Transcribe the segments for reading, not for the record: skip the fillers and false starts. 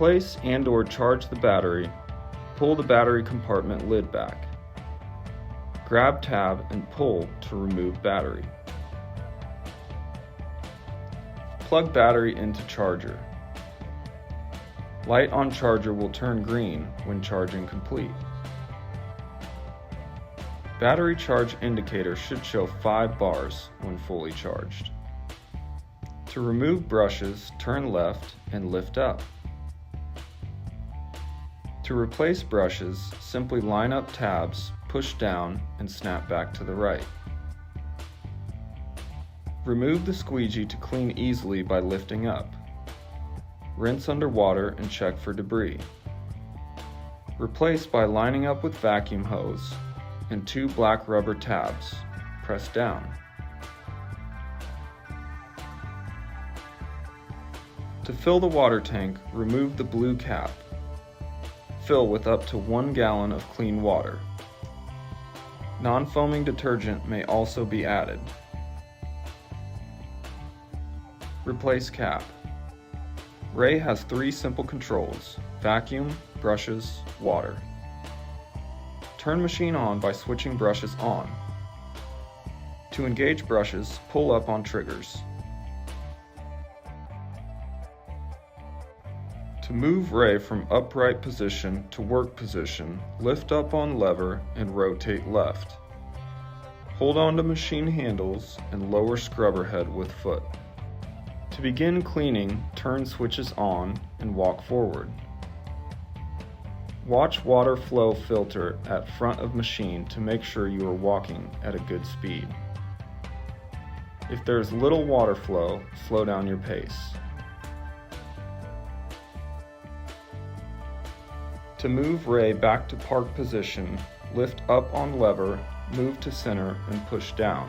replace and/or charge the battery, pull the battery compartment lid back. Grab tab and pull to remove battery. Plug battery into charger. Light on charger will turn green when charging complete. Battery charge indicator should show 5 bars when fully charged. To remove brushes, turn left and lift up. To replace brushes, simply line up tabs, push down, and snap back to the right. Remove the squeegee to clean easily by lifting up. Rinse under water and check for debris. Replace by lining up with vacuum hose and 2 black rubber tabs. Press down. To fill the water tank, remove the blue cap. Fill with up to 1 gallon of clean water. Non-foaming detergent may also be added. Replace cap. RAE has 3 simple controls: vacuum, brushes, water. Turn machine on by switching brushes on. To engage brushes, pull up on triggers. To move RAE from upright position to work position, lift up on lever and rotate left. Hold on to machine handles and lower scrubber head with foot. To begin cleaning, turn switches on and walk forward. Watch water flow filter at front of machine to make sure you are walking at a good speed. If there is little water flow, slow down your pace. To move RAE back to park position, lift up on lever, move to center, and push down.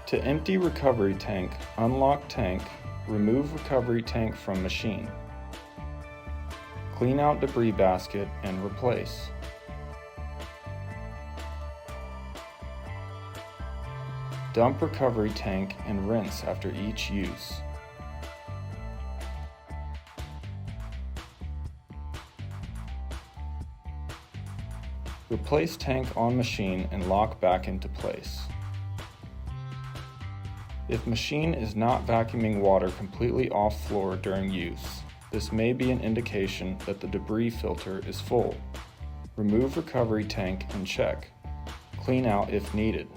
To empty recovery tank, unlock tank, remove recovery tank from machine. Clean out debris basket and replace. Dump recovery tank and rinse after each use. Replace tank on machine and lock back into place. If machine is not vacuuming water completely off floor during use, this may be an indication that the debris filter is full. Remove recovery tank and check. Clean out if needed.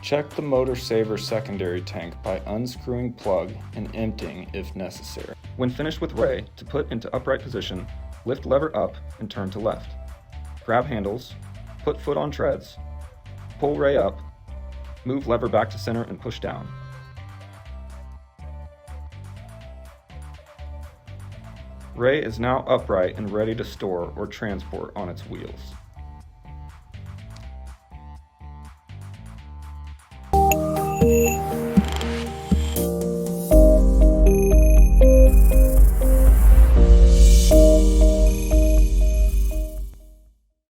Check the motor saver secondary tank by unscrewing plug and emptying if necessary. When finished with RAE, to put into upright position, lift lever up and turn to left. Grab handles, put foot on treads, pull RAE up, move lever back to center and push down. RAE is now upright and ready to store or transport on its wheels.